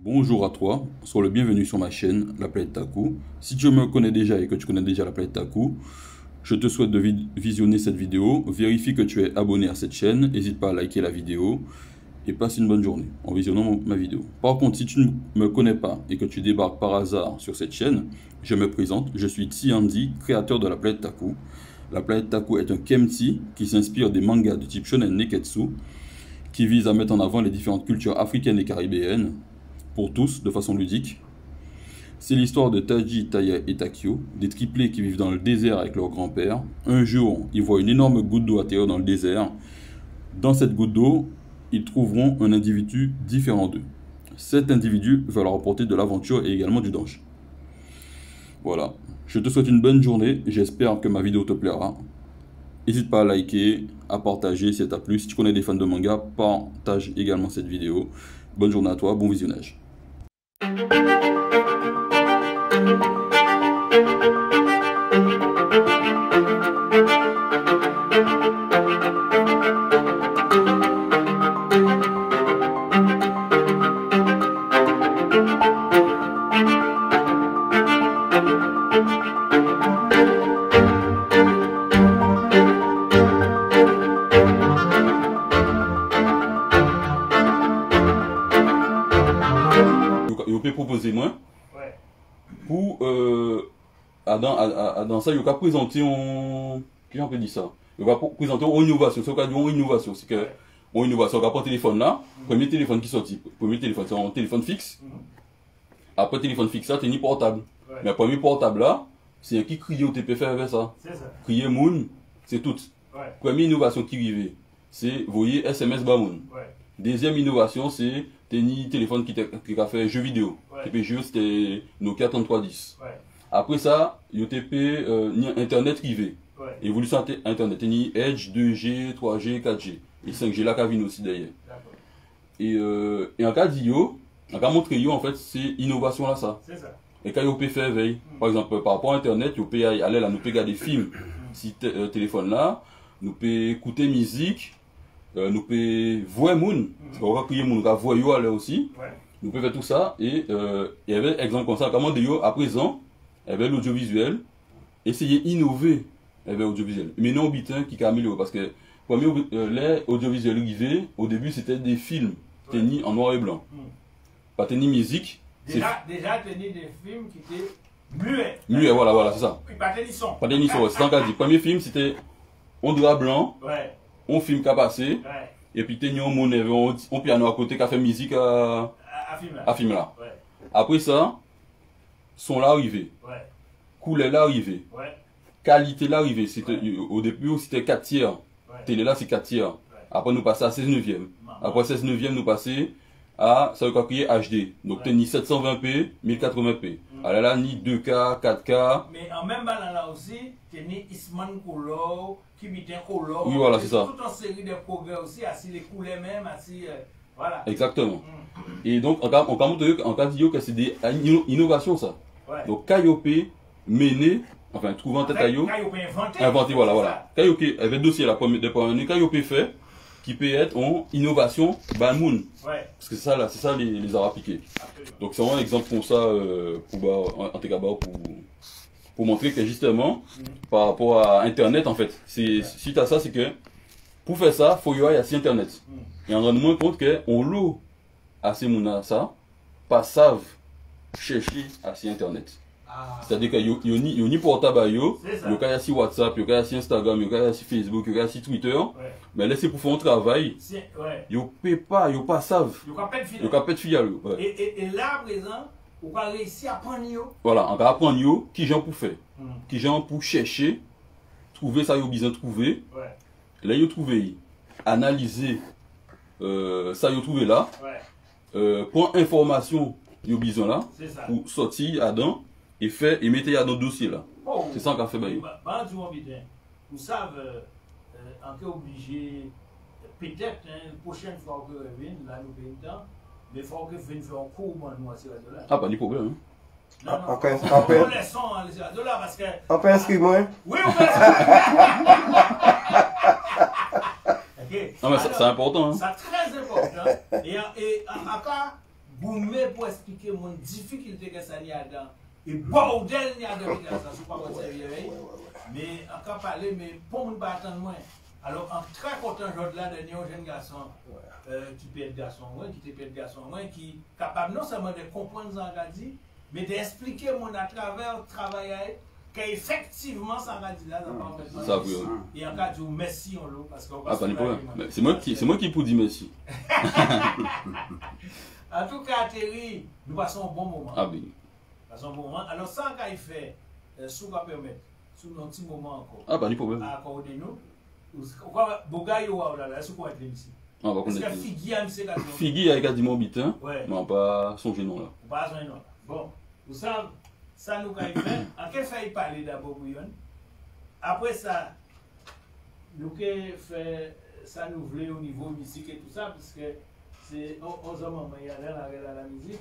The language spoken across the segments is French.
Bonjour à toi, sois le bienvenu sur ma chaîne, La Planète Taku. Si tu me connais déjà et que tu connais déjà La Planète Taku, je te souhaite de visionner cette vidéo. Vérifie que tu es abonné à cette chaîne, n'hésite pas à liker la vidéo et passe une bonne journée en visionnant ma vidéo. Par contre, si tu ne me connais pas et que tu débarques par hasard sur cette chaîne, je me présente, je suis Tsiandi, créateur de La Planète Taku. La Planète Taku est un kemti qui s'inspire des mangas de type shonen neketsu, qui vise à mettre en avant les différentes cultures africaines et caribéennes, pour tous, de façon ludique. C'est l'histoire de Taji, Taya et Takio, des triplés qui vivent dans le désert avec leur grand-père. Un jour, ils voient une énorme goutte d'eau atterrir dans le désert. Dans cette goutte d'eau, ils trouveront un individu différent d'eux. Cet individu va leur apporter de l'aventure et également du danger. Voilà, je te souhaite une bonne journée, j'espère que ma vidéo te plaira. N'hésite pas à liker, à partager si ça t'a plu. Si tu connais des fans de manga, partage également cette vidéo. Bonne journée à toi, bon visionnage. Vous pouvez proposer moi pour dans ça, il va présenter on comment on peut dire ça, il va présenter une innovation. C'est quoi une innovation, c'est que une innovation, on va prendre téléphone là, premier téléphone qui sortit, premier téléphone c'est un téléphone fixe. Après téléphone fixe ça, c'est ni portable. Mais le premier portable là, c'est un qui crie au TP faire avec ça. Crier moon, c'est tout. Première innovation qui arrive, c'est voyez SMS Bamoun. Deuxième innovation, c'est tenir téléphone qui a fait jeux vidéo. TP jeu, c'était Nokia 3310. Après ça, IOTP, Internet privé. Évolution Internet, tenir Edge, 2G, 3G, 4G. Et 5G là, qui aussi d'ailleurs. Et en cas d'IO, en cas montrer en fait, c'est innovation là ça. Et quand IOP fait veille, par exemple, par rapport à Internet, IOP aller là, nous peut regarder des films, si téléphone là, nous peut écouter musique. Nous pouvons voir moun, on va crier moun, on va voir yo aller aussi. Nous pouvons faire tout ça et il y avait exemple comme ça, comment de yo à présent, il y avait l'audiovisuel, essayer d'innover avec l'audiovisuel. Mais non bitin qui a amélioré parce que premier les audiovisuels arrivés, au début c'était des films tenus en noir et blanc. Pas tenus musique. Déjà tenus des films qui étaient muets. Muets, voilà, c'est ça. Pas tenus son. Pas tenus son, c'est ça qu'on dit. Premier film c'était en noir blanc. On film qui a passé, et puis on monnaie, on piano à côté qui a fait musique à film là. Après ça, son là arrivé, couleur là arrivé, qualité là arrivé. Au début c'était 4 tiers, télé là c'est 4 tiers. Après nous passons à 16 neuvième. Après 16 neuvième nous passons à ça veut crier HD. Donc t'es ni 720p, 1080p. Alors là ni 2K, 4K. Mais en même temps là aussi, t'es ni Isman Color, qui met un color. Oui voilà c'est ça. Toute une série de progrès aussi, assis les couleurs même, assis voilà. Exactement. Et donc en cas d'IO que c'est des innovations ça. Donc KIOP mené, enfin trouvant tête KIO, inventé voilà. KIOP avait dossier la première KIOP fait qui peut être en innovation Balmoun. Parce que c'est ça les arts appliqués. Donc c'est vraiment un exemple comme ça pour montrer que justement par rapport à Internet en fait, suite à ça c'est que pour faire ça, il faut y aller à Internet. Et on rend moins compte qu'on l'eau à ces mounas ça, pas savent chercher à Internet. C'est-à-dire qu'il y a ni portable à yo, il y a aussi WhatsApp, il y a aussi Instagram, il y a aussi Facebook, il y a aussi Twitter. Mais là c'est pour faire un travail. Ils ne pas savent. Ils ne pas de filiale. Et là à présent, on va réussir à prendre yo. Voilà, on va apprendre yo qui j'en pour faire. Qui j'en pour chercher, trouver ça yo besoin trouver. Là yo trouver, analyser ça yo trouver là. Prendre information yo besoin là pour sortir à dedans. Et fait et mettez dans le dossier là. C'est ça qu'on fait bailler. Vous savez, on est obligé, peut-être, la prochaine fois que vous revenez, là nous payons le temps, mais il faut que vous veniez faire un cours moi à là. Ah, pas de problème. Non, on peut parce que. On peut inscrire moi. Oui, on peut inscrire. Non mais c'est important. C'est très important. Et encore, boumé pour expliquer mon difficulté que ça y a dans. Et bordel n'y a dans ça, c'est pas votre sérieux. Mais on peut parler, mais pour ne pas attendre moins. Alors, en très content, je là, dernier jeune garçon, qui peut être garçon, qui peut être garçon, qui est capable non seulement de comprendre ce qu'on a dit, mais d'expliquer mon à travers le travail, qu'effectivement, ça m'a dit là, ça oui. Et en cas de merci, on l'a, parce qu'on va pas de problème. C'est moi qui pour dire merci. En tout cas, Thierry, nous passons un bon moment. Ah oui. Passons un bon moment. Alors, ça, quand il fait, sous va permettre, sous un petit moment encore. Ah, pas de problème. Accordez-nous. Pourquoi Bogaï ou là, est-ce qu'on va être ici? Est-ce que Figui a c'est Figui a dit mon bit, hein? Ouais. Mais on pas songer non là. Pas songer non. Bon, vous savez, ça nous a fait. En quel fait il parler d'abord Bouillon? Après ça, nous fait ça nous voulait au niveau musique et tout ça, parce que c'est 11 hommes il y a dans la musique.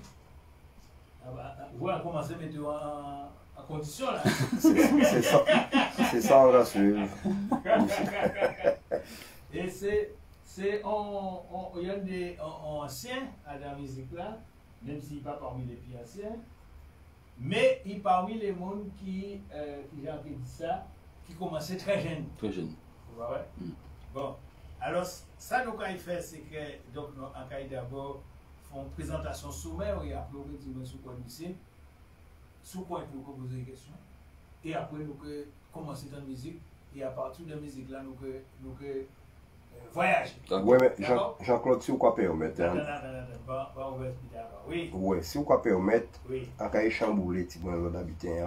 Vous allez commencer à mettre en condition là. C'est ça, on va suivre. Et il y a des anciens à la musique là, même s'il n'est pas parmi les plus anciens, mais il parmi les gens qui j'ai dit ça, qui commençaient très jeunes. Très jeunes. Ouais. Bon, alors ça nous qu'il fait, c'est que donc nous en d'abord font une présentation sommaire et après on dit sur quoi lycée, sur quoi nous poser des questions et après nous commencer dans la musique et à partir de la musique là nous voyager. Oui, mais Jean-Claude, si vous pouvez permettre. Oui. Oui, si vous pouvez permettre, oui. En cas de chambouler, tu peux l'habiter.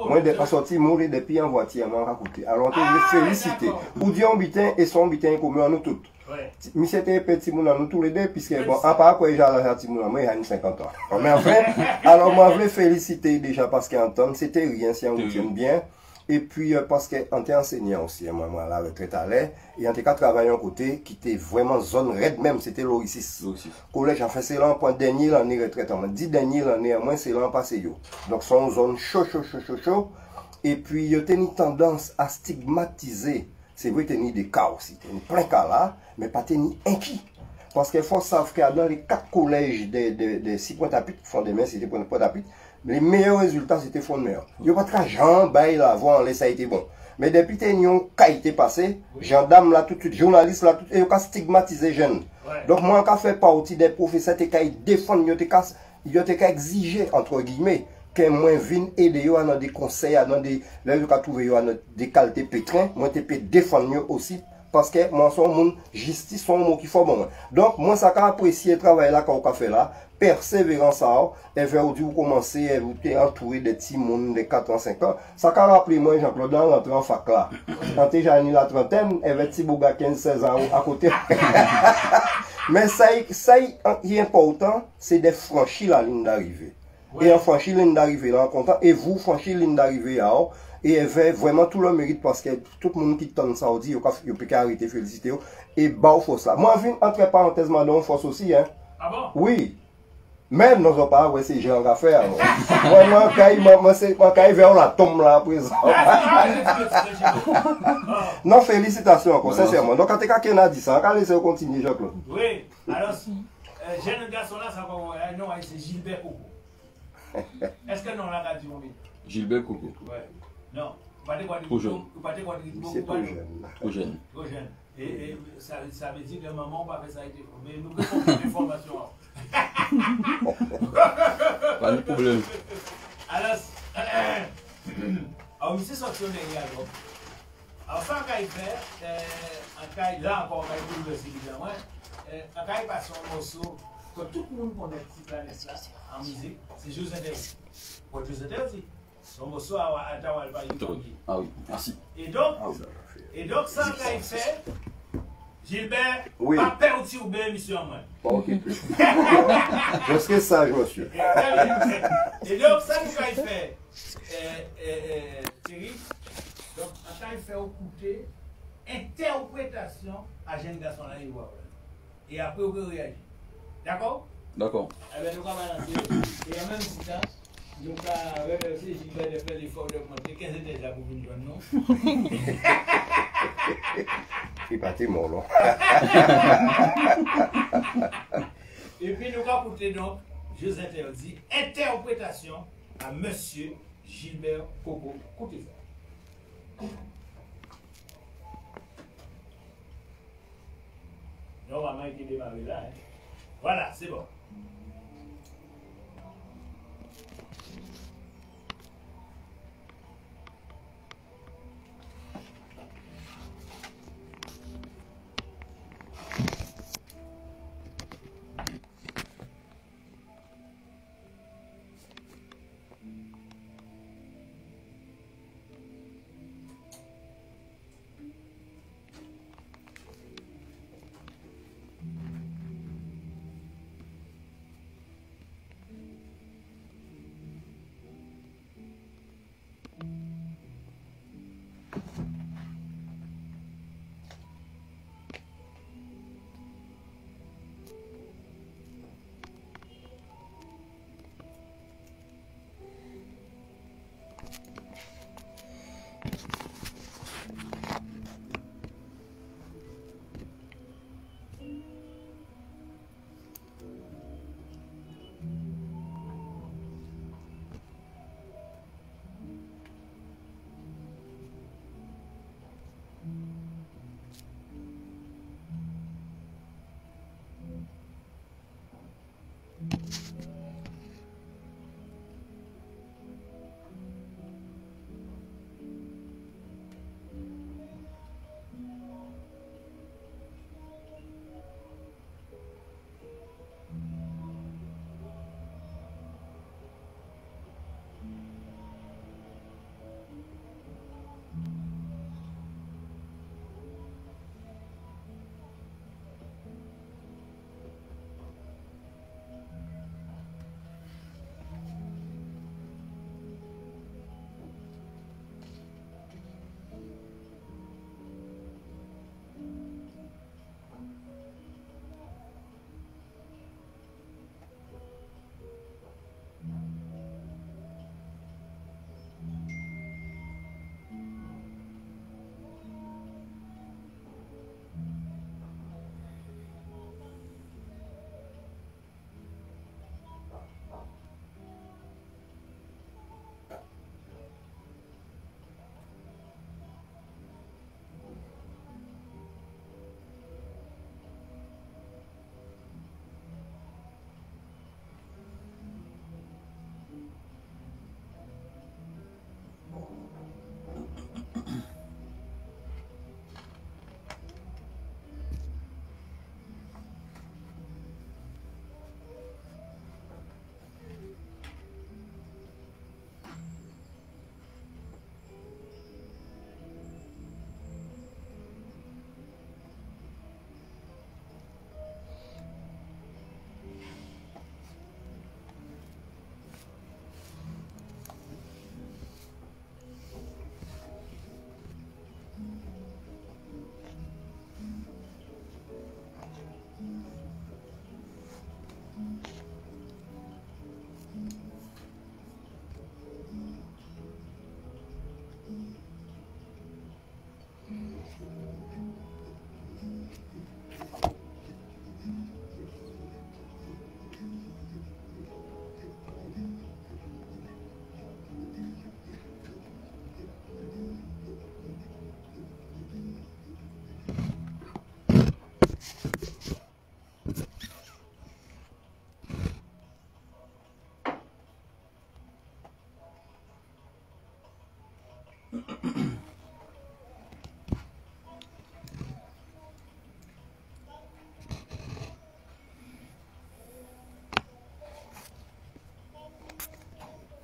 Moi, de sortir mourir depuis en voiture, moi, raconter. Alors, je vais féliciter. Pour dire un bitin et son bitin commun à nous tous. Mais c'était petit moun à nous tous les deux, puisque, bon, à part quoi, j'ai un petit moun à moi, il a 50 ans. Mais enfin, alors, moi, je vais féliciter déjà parce qu'entendre, c'était rien si on vous tient bien. Et puis, parce qu'on était enseignant aussi, moi, à la retraite à l'air, et on était qu'à travailler un côté qui était vraiment zone raide même, c'était l'Oricis. Collège, en fait, c'est l'an point dernier l'année retraite. On m'a dit dernier l'année, à moins, c'est l'an passé. Donc, c'est une zone chaud. Et puis, il y a une tendance à stigmatiser. C'est vrai, il y a des cas aussi. Il y a plein de cas là, mais pas inquiet. Parce qu'il faut savoir que dans les 4 collèges de 6 points d'appui, qui font des mains, c'était points d'appui, les meilleurs résultats, c'était fond de mer. Il n'y a pas de l'argent, là, avant, ça a été bon. Mais depuis que nous avons passé, gendarme là tout de suite, journaliste là tout de suite, ils ont stigmatisé jeunes. Donc moi, quand je fais partie des professeurs, ils ont défendu, ils ont exigé, entre guillemets, que moi vienne aider dans des conseils, dans des, là, ils ont trouvé des qualités pétrins, moi, je peux défendre aussi. Parce que moi, son monde, justice, son mot qui faut bon. Donc, moi, ça a apprécié le travail là qu'on a fait là, persévérance, et vers où vous commencez, vous êtes entouré de petits monde de 4 ans, 5 ans. Ça a rappelé moi, Jean-Claude, dans l'entrée en fac là. Quand j'ai eu la trentaine, et petit bouga 15-16 ans à côté. Mais ça qui est important, c'est de franchir la ligne d'arrivée. Et en franchir la ligne d'arrivée là, en content, et vous franchir la ligne d'arrivée là, et avait vraiment tout le mérite parce que tout le monde qui donne ça dit, il peut arrêter, féliciter, et bah, faut ça. Moi, je viens entre parenthèses, madame, force aussi, hein. Ah bon? Oui. Même nous n'avons pas, ouais, c'est genre à faire. Moi, quand il vers la tombe là, à présent. Non, félicitations encore, sincèrement. Donc, quand quelqu'un a dit ça, quand laissez continuer, Jean-Claude. Oui, alors, jeune garçon là, ça va, non, c'est Gilbert Coco. Est-ce que non, là, a dit, Gilbert Coco. Ouais. Non, trop jeune. C'est trop jeune. Trop jeune. Trop jeune. Et ça veut dire que maman va faire ça. Mais nous avons des informations. Pas de problème. Alors, ici, sorti au dernier album. Alors, ça, quand il fait, là encore, quand il trouve le évidemment, quand il passe un morceau, que tout le monde connaît cette planète là, en musique, c'est José aussi. Pour José aussi. Son morceau à Tawal par Ah oui, merci. Et donc, ça, quand il fait, Gilbert, oui. Pas perdu ou bien, monsieur moi. Ok. Je serai sage, monsieur. Et donc, ça, quand il fait, Thierry, donc, quand il fait écouter, interprétation à jeune garçon là, il voit. Et après, on peut réagir. D'accord? D'accord. Eh bien, nous allons balancer. Et en même temps, nous allons remercier Gilbert de faire l'effort de monter 15 déjà pour venir nous. Il pas mon nom. Et puis nous allons écouter donc Jeux interdits, interprétation à Monsieur Gilbert Coco. Écoutez ça. Normalement, il était démarré là. Hein. Voilà, c'est bon.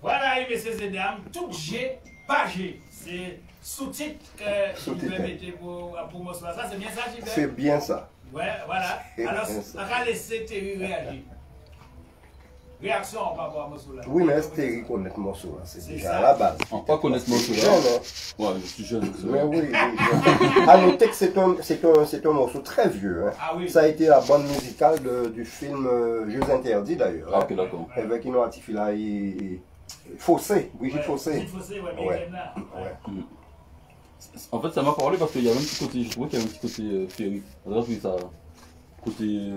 Voilà, messieurs et dames, tout G, pas G. C'est sous-titre que je vais mettre pour moi. Ça, c'est bien ça, Gilbert? C'est bien ça. Ouais, voilà. Alors, on va laisser Terry réagir. Réaction par rapport à Mossoula. Oui, mais Terry connaît Mossoula, c'est déjà à la base. On pas connaître Mossoula. Ouais, je suis jeune. Mais oui, oui. À noter que c'est un morceau très vieux. Hein. Ah oui. Ça a été la bande musicale du film Jeux interdits d'ailleurs. Ah, ok, d'accord. Avec Ino Atifila et Fossé, Brigitte Fossé. Brigitte Fossé, ouais, Ouais. Ouais. En fait, ça m'a parlé parce qu'il y avait un petit côté, je trouvais qu'il y avait un petit côté féerique. Alors, oui, ça. côté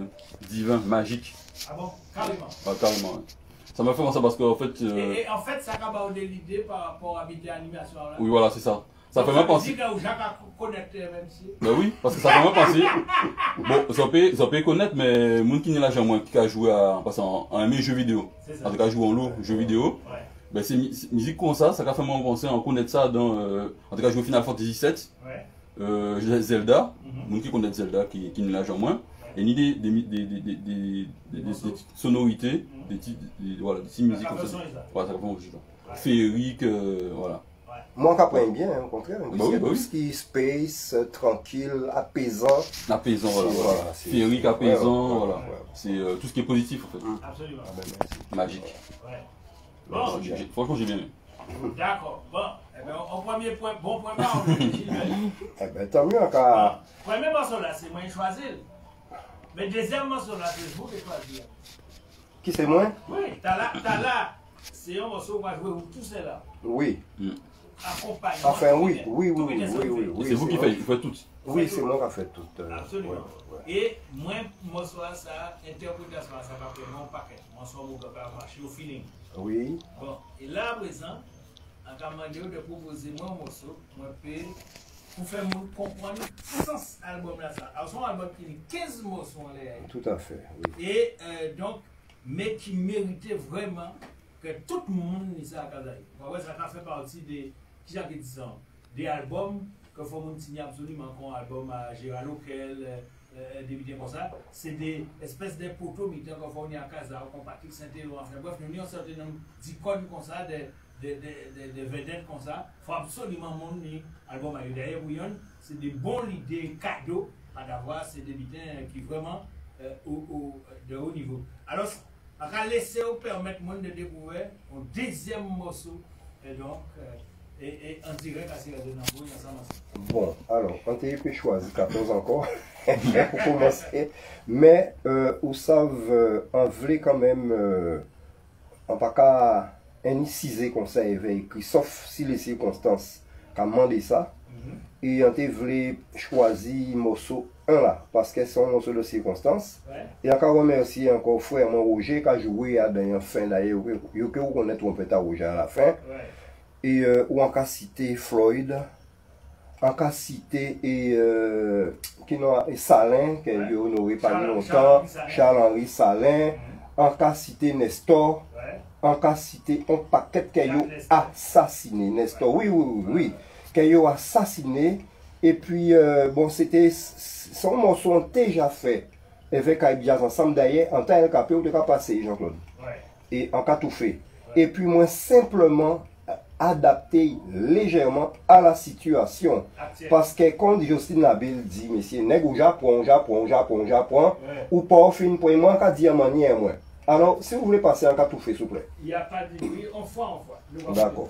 divin, magique. Ah bon, carrément. Ah, carrément. Ouais. Ça m'a fait penser parce qu'en fait. Et en fait, ça a donné l'idée par rapport à l'habité animation. Là. Oui, voilà, c'est ça. Ça fait même penser. Ben oui, parce que ça fait même penser. Bon, ça peut connaître, mais moun qui n'est là, moi, qui a joué en un jeu vidéo. En tout cas, joué en lot, jeu vidéo. Ouais. Ben c'est musique comme ça a fait moi penser à connaître ça dans. En tout cas, jouer Final Fantasy VII. Ouais. Zelda. Moun qui connaît Zelda, qui n'est là, moins. Et ni des sonorités, des petites musiques comme ça. Voilà, ça fait moi ça. Féerique, voilà. Moi, j'apprends bien, au contraire. Bah oui, tout ce qui est space, tranquille, apaisant. Apaisant, voilà. Féerique, apaisant, voilà. C'est tout ce qui est positif, en fait. Absolument. Magique. Ouais. Bon, franchement, j'ai bien aimé. D'accord. Bon, eh bien, au premier point, bon point, eh bien, tant mieux, car. Premier morceau là, c'est moi qui choisis. Mais deuxième morceau là, c'est vous qui choisissez. Qui c'est moi? Oui, t'as là. C'est un morceau qu'on va jouer tout c'est là. Oui. Accompagnement. Enfin, oui. C'est vous qui faites tout. Oui, c'est moi qui fais tout. Absolument. Et moi, morceau ça, interprétation, ça va faire mon paquet. Morceau, mon va marcher au feeling. Oui. Bon, et là, à présent, en commandant de proposer mon morceau, moi, pour faire comprendre le sens de l'album là. Alors, son album qui est 15 morceaux en l'air. Tout à fait, oui. Et donc, mais qui méritait vraiment que tout le monde ait ça à Kazaï. Ça fait partie des, des albums que faut qu'on signe absolument comme album à Gérald Auquel, des vidéos comme ça. C'est des espèces de poteaux militaires qu'on faut à Kazaï, comme Patrick Saint-Éloi. Enfin bref, nous avons un certain nombre d'icônes comme ça, des vedettes comme ça. Il faut absolument mon album à d'ailleurs, c'est des bons idées cadeaux à d'avoir, c'est des militaires qui vraiment de haut niveau. Alors, on va laisser vous permettre de découvrir un deuxième morceau et donc et en direct à Sierra de Nambo ensemble. Bon, alors, on t'a choisi 14 encore pour commencer, mais vous savez, on voulait quand même, en pas qu'à inicier comme ça, écrit, sauf si les circonstances ont demandé ça, et on t'a voulu choisir morceau 1 là, parce que c'est un morceau de circonstances. Ouais. Et encore remercier encore frère mon Roger qui a joué à la fin d'ailleurs, que vous connaissez un peu à Roger à la fin. Ouais. Et ou en cas cité Floyd, en cas cité et Salin, qui est honoré par longtemps, Charles-Henri Salin, en cas cité Nestor, en cas cité un paquet qui a assassiné Nestor, oui. Qui a assassiné, et puis bon, c'était son morceau déjà fait avec Aïbiaz ensemble d'ailleurs, en temps LKP ou de cas passé, Jean-Claude. Ouais. Et en cas tout fait. Ouais. Et puis moi simplement adapté légèrement à la situation. Parce que quand Justine Nabil dit, monsieur, nèg au Japon, ouais. Ou pas fin pour moi, qu'à dire manière moi. Alors, si vous voulez passer en cas tout fait, s'il vous plaît. Il n'y a pas de bruit, on fois. D'accord.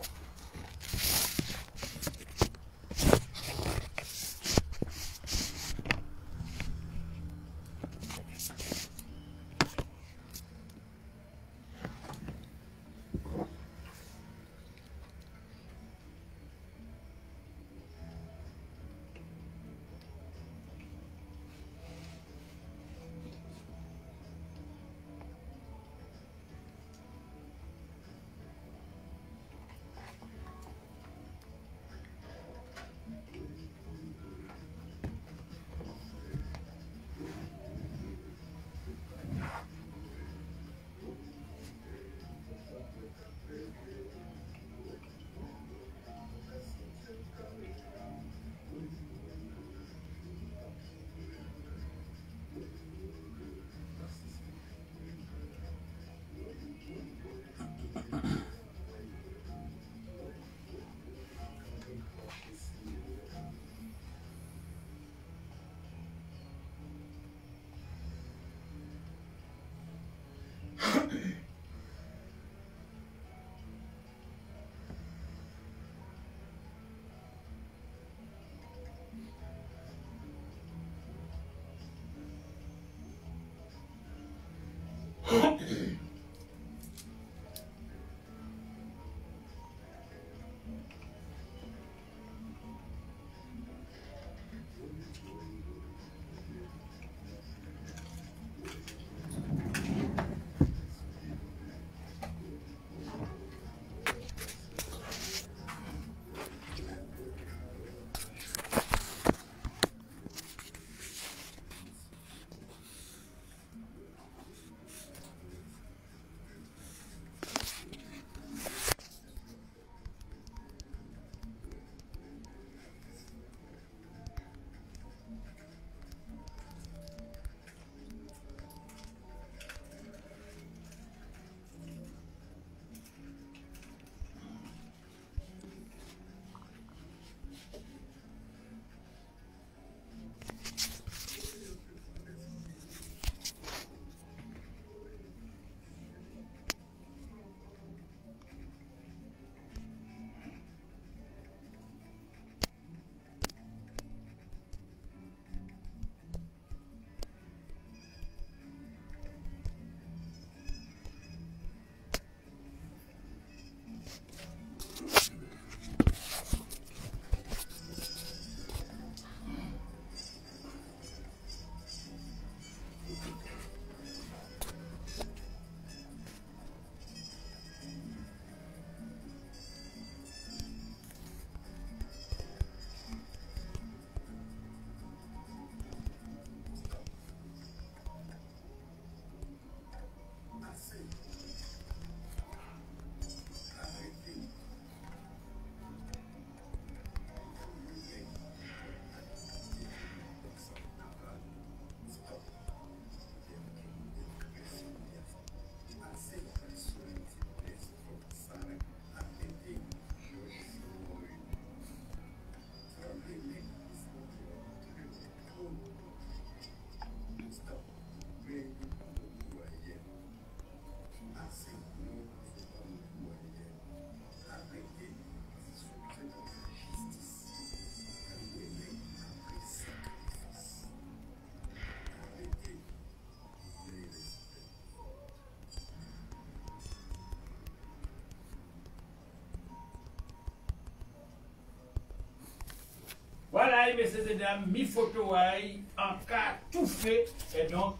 Voilà, messieurs et dames, mi photo en cas tout fait. Et donc,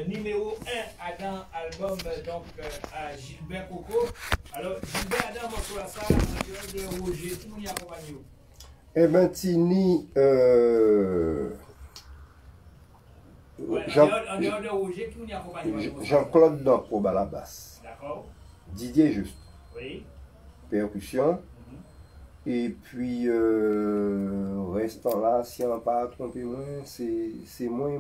numéro 1 Adam, album donc à Gilbert Coco. Alors, Gilbert Adam, on soit ça, de Roger, tout le monde y accompagne. Eh bien, Tini, Jean-Claude Danco à la basse. D'accord. Didier Juste. Oui. Percussion. Et puis, restant là, si on n'a pas trompé moins, c'est moins.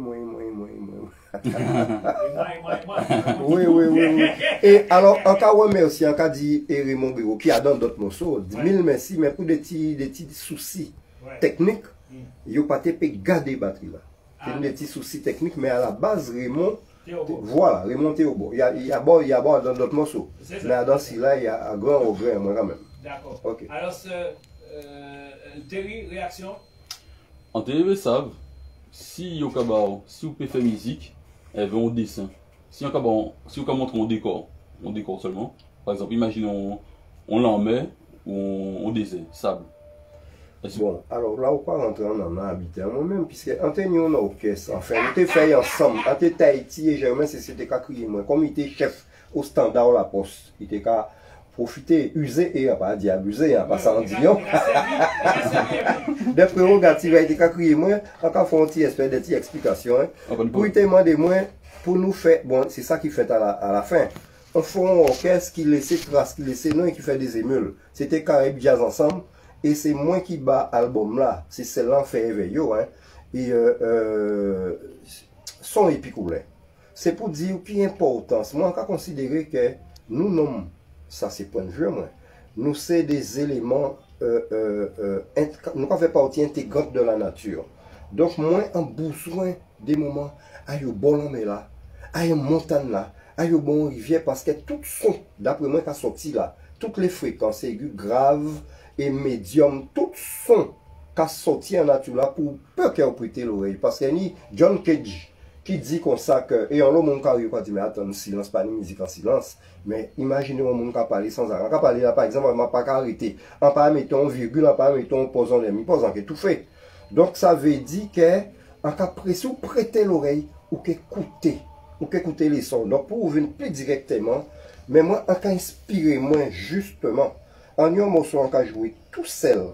Oui. Et alors, en cas où merci, en cas dit Raymond Béraud, qui a dans d'autres morceaux, mille merci, mais pour des petits soucis techniques, il n'y a pas de garder batterie là. C'est des petits soucis techniques, mais à la base, Raymond, voilà, Raymond Théobo. Il y a bon dans d'autres morceaux. Mais dans celui-là, il y a un grand regret, moi quand même. D'accord. Ok. Alors, Terry, réaction? En télé, savent, si vous pouvez faire musique, elle veut un dessin. Si vous montre un décor seulement, par exemple, imaginons on l'en met ou on dessine, sable. Bon, alors là, on pas rentrer en habité moi-même, puisque on était en orchestre, enfin, on était fait ensemble, on était Tahiti et Germain, c'était qu'à crier moi. Comme il était chef au standard la poste, il était qu'à profiter, user et pas dire abuser, pas s'en dire. Des prérogatives, il était qu'à crier moi, on a fait un petit espèce de petite explication, pour lui demander moi, pour nous faire, bon, c'est ça qui fait à la fin. On fait un orchestre qui laissait trace, qui laissait nom et qui fait des émules. C'était Caraïbes Jazz ensemble. Et c'est moi qui bats l'album là, c'est celle-là fait éveiller, et son épicoulet. C'est pour dire qui importance. Moi, je considère que nous nommons, ça c'est point de vue, moi, nous c'est des éléments, nous faisons partie intégrante de la nature. Donc, moi, en besoin des moments, à une bonne là, à une montagne là, à une bonne rivière, parce que tout son, d'après moi, qui a sorti là, toutes les fréquences aiguës, graves, et médium, tout son qu'a sorti en nature là pour peu qu'elle prêter l'oreille. Parce que ni John Cage qui dit comme ça que, et on l'a mon carré quoi dit mais attends, silence, pas de musique en silence. Mais imaginez un monde qui parler sans arrêt. On peut parler là par exemple, on ne pas arrêter. On pas mettre un virgule, on pas mettre un posant les posant que tout fait. Donc ça veut dire que en cas précis, prêter l'oreille ou qu'écouter les sons. Donc pour venir plus directement, mais moi en cas inspiré moi justement. En un morceau, on a joué tout seul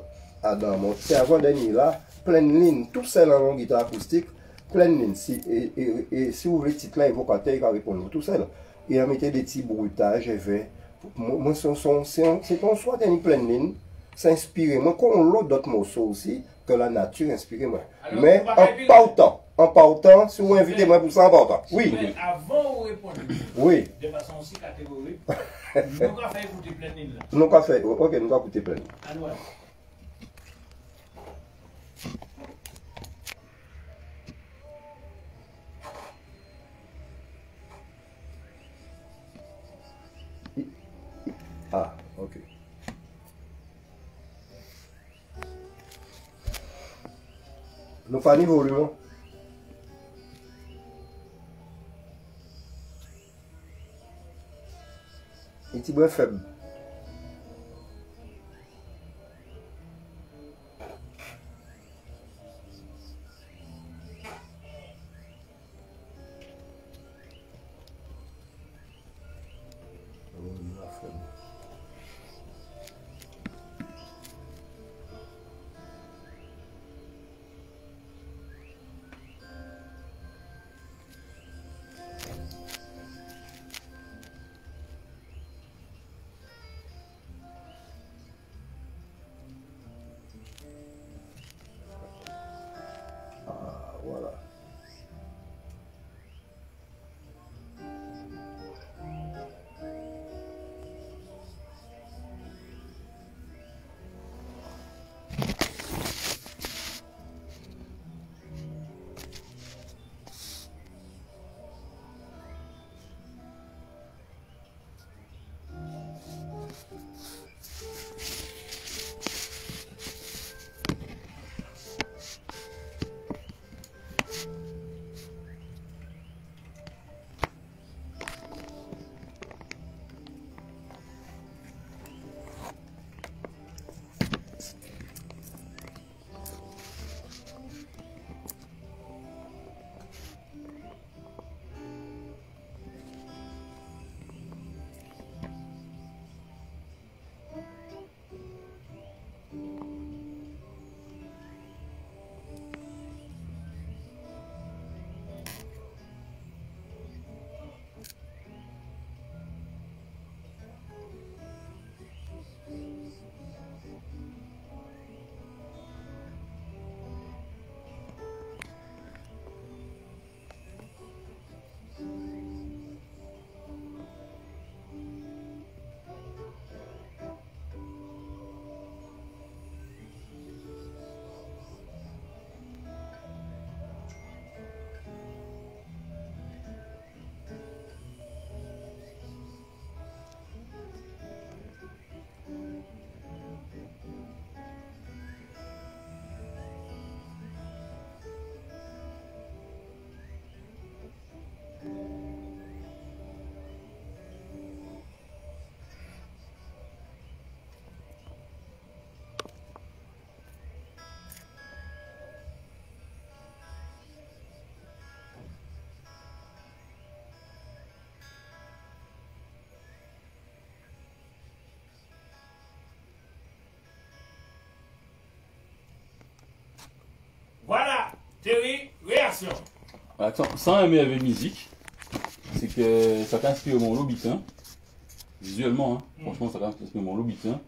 à dans mon avant dernier là, pleine ligne, tout seul en guitare acoustique, pleine ligne. Et si vous voulez le titre là, évocateur, il va répondre tout seul. Et on mettait des petits bruitages, moi, c'est un soit une pleine ligne, ça inspire moi, comme l'autre d'autres morceaux aussi, que la nature inspire moi. Alors, mais en partant, si vous invitez moi pour ça, en partant. Oui. Mais avant de répondre, oui. De façon aussi catégorique, nous avons fait écouter plein ligne là. Nous avons fait, ok, nous avons écouté plein ligne. Alors, ah, ok. Nous pas niveau volume. Il est bien faible. Voilà. Terry, réaction. Sans aimer avec musique, c'est que ça t'inspire mon lobitin. Visuellement, hein. Franchement, ça t'inspire mon lobitin.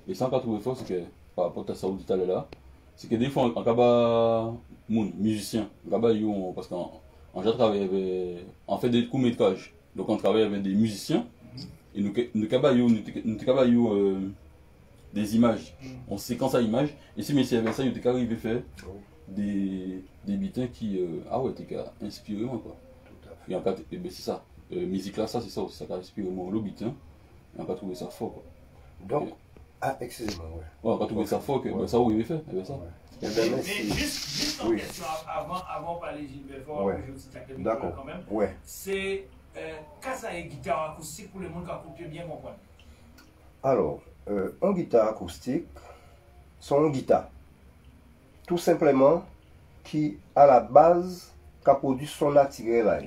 Et sans qu'à trouver fort, c'est que, par rapport à ça où tu là, c'est que des fois, en cas musicien, parce qu'en j'ai travaillé avec, on fait des courts-métrages. Donc on travaille avec des musiciens. Et nous travaillons des images. On séquence à image. Et si monsieur avec ça, il était arrivé à faire des bitins qui t'es inspiré moi quoi. Et en fait, c'est ça. Musique là, ça c'est ça aussi, ça a inspiré moi le bitin. Et on a trouvé ça fort quoi. Donc, excusez-moi, ouais. On a trouvé ça fort que ça où il avait fait, ça. Mais juste en question, avant de parler Gilbert Fort, je aussi t'accueille quand même. Ouais. C'est casa et guitare acoustique pour le monde qui a coupé bien comprendre. Alors, en guitare acoustique, sont une guitare. Tout simplement, qui à la base, a produit son naturel là.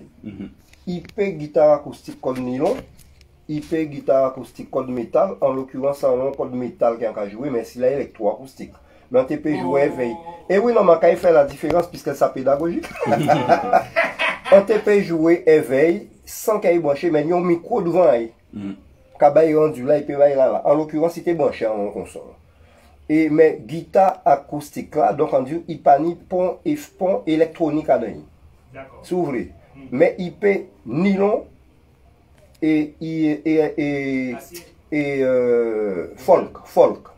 IP guitare acoustique code nylon, IP guitare acoustique code métal, en l'occurrence, c'est un code métal qui a joué, mais c'est la électroacoustique. Mais on peut jouer éveil. Et oui, non, mais quand il fait la différence, puisque c'est pédagogique. On peut jouer éveil sans qu'il y ait branché, mais il y a un micro devant. Quand il est rendu là, il peut aller là. En l'occurrence, c'était branché en console. Et mais guitare acoustique là, donc on dit il pani pont électronique à dedans. D'accord. Si vous voulez. Mais il peut nylon et folk.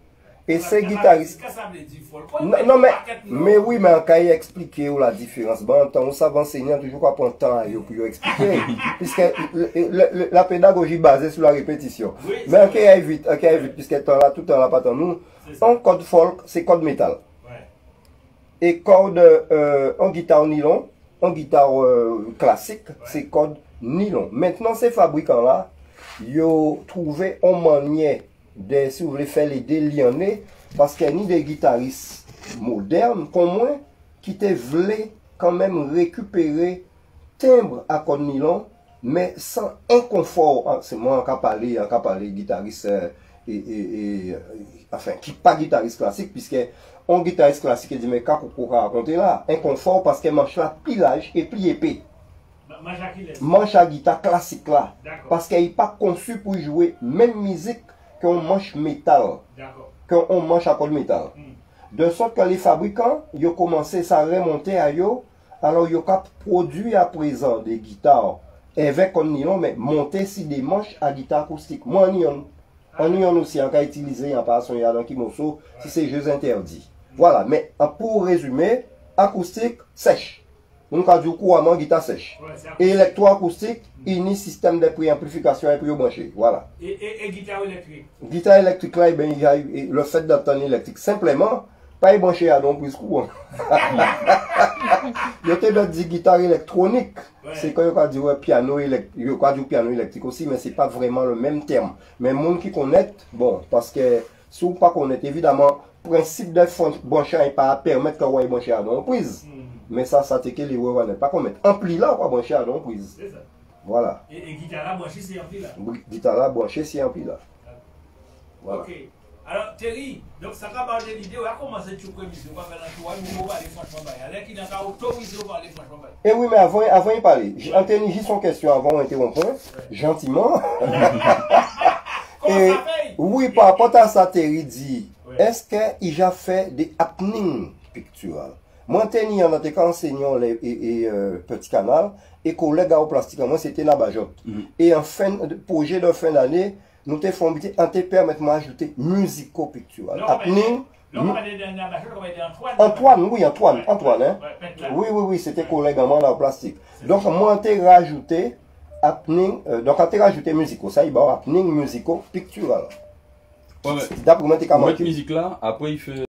Et ces guitaristes. Non, mais oui, mais quand il explique la différence, bon, on savait enseignant toujours qu'on prend le temps pour expliquer. Puisque la pédagogie basée sur la répétition. Mais on va vite, puisque tout le temps là, pas tant nous. En code folk, c'est code métal. Et code en guitare nylon, en guitare classique, c'est code nylon. Maintenant, ces fabricants-là, ils ont trouvé une manière de, si vous voulez, faire les délianer, parce qu'il y a ni des guitaristes modernes, comme moi, qui te voulaient quand même récupérer timbre à code nylon, mais sans inconfort. C'est moi qui parle guitariste, enfin, qui pas guitariste classique, puisque un guitariste classique dit, mais qu'est-ce qu'on raconter là? Inconfort parce que manche là, pilage et pli épais. Manche à guitare classique là. Parce qu'il n'est pas conçu pour jouer même musique qu'un manche métal. Qu'un manche à corde métal. De sorte que les fabricants, ils ont commencé à remonter à eux. Alors, ils ont produit à présent des guitares avec un nylon, mais monter sur des manches à guitare acoustique. Moi, on y a aussi encore utilisé en passant il y a dans qui morceau si c'est jeux interdits. Voilà, mais pour résumer, acoustique sèche. Donc, on dit couramment guitare sèche. Et électroacoustique, il y a un système de préamplification et prébranché. Voilà. Et guitare électrique? Guitare électrique, là, il y a le fait d'entendre électrique. Simplement, pas y brancher à donc prise courant. Il y a des guitares électroniques. C'est quand on dit piano électrique aussi, mais c'est pas vraiment le même terme. Mais les gens qui connaissent, bon, parce que si vous ne connaissez pas, évidemment, le principe de brancher n'est pas à permettre qu'on y brancher à donc prise. Mais ça c'est que les gens ne pas commettre. Ampli là, on va brancher à donc prise. C'est ça. Voilà. Et guitare là branché, c'est ampli là. Guitare là branché, c'est ampli là. Voilà. Ok. Alors, Terry, donc ça va parler de l'idée, on a commencé à faire l'émission, on va faire un tour, aller franchement, alors qu'il n'a pas autorisé à aller franchement. Eh oui, mais avant de parler, Anthony, j'ai son question avant d'interrompre, gentiment. Et oui, par rapport à ça, Terry dit, est-ce qu'il a fait des happenings picturales? Moi, Anthony, en tant qu'enseignant et petit canal, et collègue au plastique, moi, c'était la bajotte. Et en projet de fin d'année, nous te font permettre d'ajouter musico-pictural. Happening. Antoine, hein? Oui, c'était collègue en moi au plastique. Donc, moi, on rajouté happening, donc on rajouté musico, ça y est, happening musico-pictural. Ouais, mais. D'après moi, t'es musique là, après il fait.